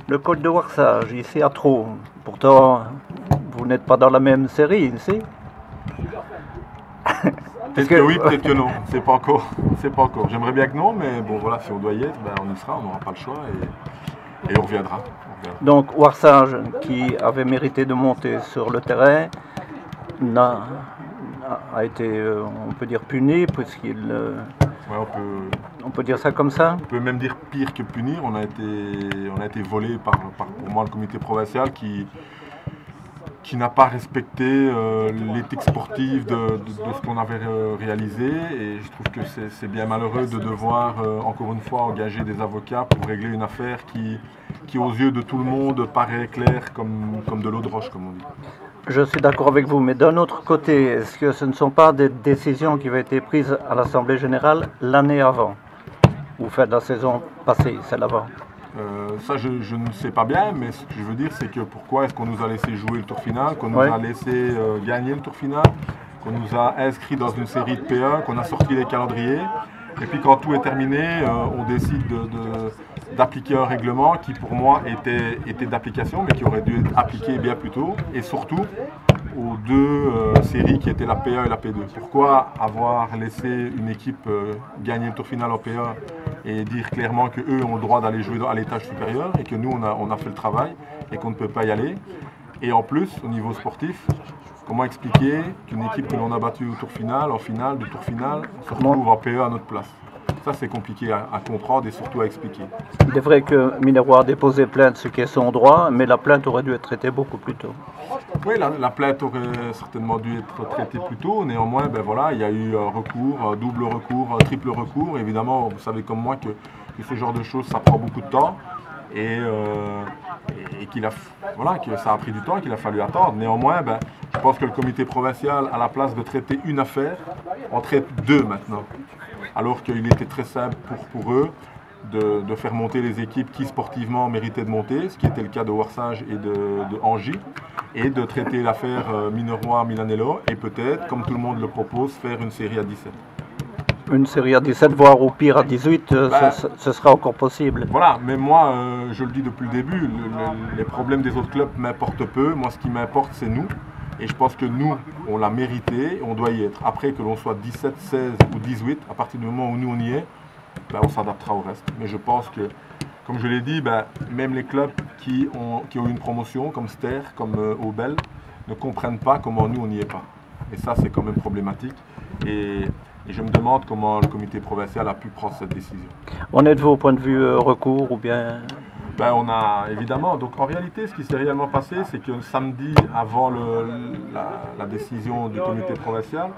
Le coach de Warsage, ici à Trou. Pourtant, vous n'êtes pas dans la même série ici. Peut-être que oui, peut-être que non. C'est pas encore. J'aimerais bien que non, mais bon voilà, si on doit y être, ben, on y sera, on n'aura pas le choix et on reviendra. Donc Warsage, qui avait mérité de monter sur le terrain, a été, on peut dire, puni, puisqu'il... Ouais, on peut dire ça comme ça. On peut même dire pire que punir. On a été volé par pour moi le comité provincial qui n'a pas respecté l'éthique sportive de ce qu'on avait réalisé, et je trouve que c'est bien malheureux de devoir encore une fois engager des avocats pour régler une affaire qui aux yeux de tout le monde paraît claire comme de l'eau de roche, comme on dit. Je suis d'accord avec vous, mais d'un autre côté, est-ce que ce ne sont pas des décisions qui avaient été prises à l'Assemblée générale l'année avant, ou fait la saison passée, celle avant? Ça, je ne sais pas bien, mais ce que je veux dire, c'est que pourquoi est-ce qu'on nous a laissé jouer le tour final, qu'on nous a laissé gagner le tour final, qu'on nous a inscrit dans une série de P1, qu'on a sorti les calendriers, et puis quand tout est terminé, on décide d'appliquer un règlement qui pour moi était d'application, mais qui aurait dû être appliqué bien plus tôt, et surtout aux deux séries qui étaient la P1 et la P2. Pourquoi avoir laissé une équipe gagner le tour final en P1 et dire clairement qu'eux ont le droit d'aller jouer à l'étage supérieur et que nous on a fait le travail et qu'on ne peut pas y aller? Et en plus, au niveau sportif, comment expliquer qu'une équipe que l'on a battue au tour final, en finale, du tour final, se retrouve en P1 à notre place? Ça, c'est compliqué à comprendre et surtout à expliquer. Il est vrai que Minervois a déposé plainte, ce qui est son droit, mais la plainte aurait dû être traitée beaucoup plus tôt. Oui, la plainte aurait certainement dû être traitée plus tôt. Néanmoins, ben voilà, il y a eu un recours, un double recours, un triple recours. Évidemment, vous savez comme moi que ce genre de choses, ça prend beaucoup de temps. Et que ça a pris du temps et qu'il a fallu attendre. Néanmoins, ben, je pense que le comité provincial, à la place de traiter une affaire, en traite deux maintenant. Alors qu'il était très simple pour eux de faire monter les équipes qui sportivement méritaient de monter, ce qui était le cas de Warsage et de Angy, et de traiter l'affaire Minervois-Milanello, et peut-être, comme tout le monde le propose, faire une série à 17. Une série à 17, voire au pire à 18, ce sera encore possible. Voilà, mais moi, je le dis depuis le début, les problèmes des autres clubs m'importent peu. Moi, ce qui m'importe, c'est nous. Et je pense que nous, on l'a mérité, on doit y être. Après, que l'on soit 17, 16 ou 18, à partir du moment où nous, on y est, ben, on s'adaptera au reste. Mais je pense que, comme je l'ai dit, ben, même les clubs qui ont eu une promotion, comme Ster, comme Aubel, ne comprennent pas comment nous, on n'y est pas. Et ça, c'est quand même problématique. Et je me demande comment le comité provincial a pu prendre cette décision. En êtes-vous au point de vue recours ou bien... Ben, on a évidemment, donc en réalité ce qui s'est réellement passé, c'est que samedi avant la décision du comité provincial,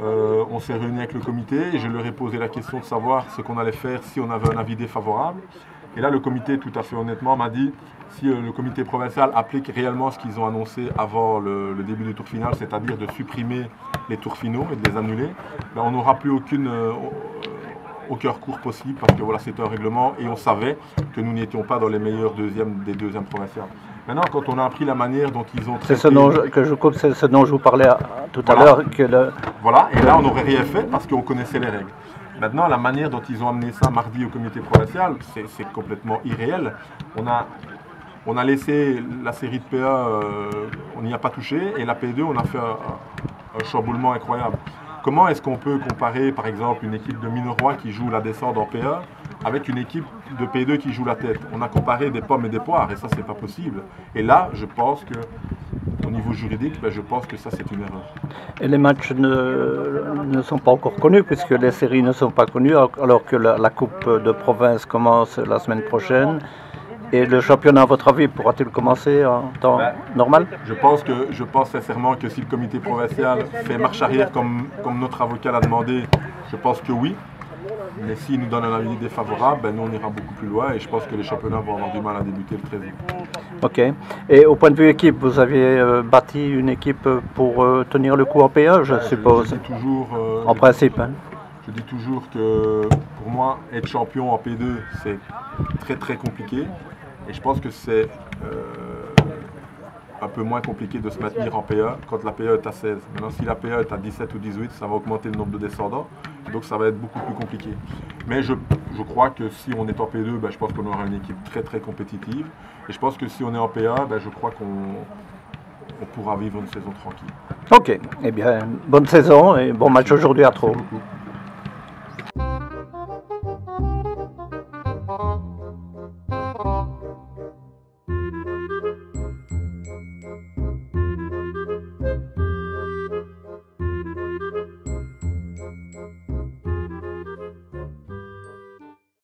on s'est réuni avec le comité et je leur ai posé la question de savoir ce qu'on allait faire si on avait un avis défavorable. Et là le comité, tout à fait honnêtement, m'a dit si le comité provincial applique réellement ce qu'ils ont annoncé avant le début du tour final, c'est-à-dire de supprimer les tours finaux et de les annuler, ben, on n'aura plus aucun recours possible parce que voilà, c'était un règlement et on savait que nous n'étions pas dans les meilleurs des deuxièmes provinciales. Maintenant, quand on a appris la manière dont ils ont traité... C'est ce dont je vous parlais tout à l'heure. Voilà, et là on n'aurait rien fait parce qu'on connaissait les règles. Maintenant, la manière dont ils ont amené ça mardi au comité provincial, c'est complètement irréel. On a laissé la série de PA, on n'y a pas touché, et la P2, on a fait un chamboulement incroyable. Comment est-ce qu'on peut comparer, par exemple, une équipe de Minervois qui joue la descente en P1 avec une équipe de P2 qui joue la tête? On a comparé des pommes et des poires, et ça, c'est pas possible. Et là, je pense que, au niveau juridique, ben, je pense que ça, c'est une erreur. Et les matchs ne sont pas encore connus, puisque les séries ne sont pas connues, alors que la Coupe de province commence la semaine prochaine. Et le championnat, à votre avis, pourra-t-il commencer en temps normal? Je pense sincèrement que si le comité provincial fait marche arrière comme notre avocat l'a demandé, je pense que oui. Mais s'il nous donne un avis défavorable, ben nous on ira beaucoup plus loin et je pense que les championnats vont avoir du mal à débuter le 13 août. Ok. Et au point de vue équipe, vous aviez bâti une équipe pour tenir le coup en P1, je suppose? Je dis toujours, en principe. Hein. Je dis toujours que pour moi, être champion en P2, c'est très très compliqué. Et je pense que c'est un peu moins compliqué de se maintenir en P1 quand la P1 est à 16. Maintenant, si la P1 est à 17 ou 18, ça va augmenter le nombre de descendants, donc ça va être beaucoup plus compliqué. Mais je crois que si on est en P2, je pense qu'on aura une équipe très très compétitive. Et je pense que si on est en P1, je crois qu'on pourra vivre une saison tranquille. Ok, eh bien, bonne saison et bon match aujourd'hui à Trône.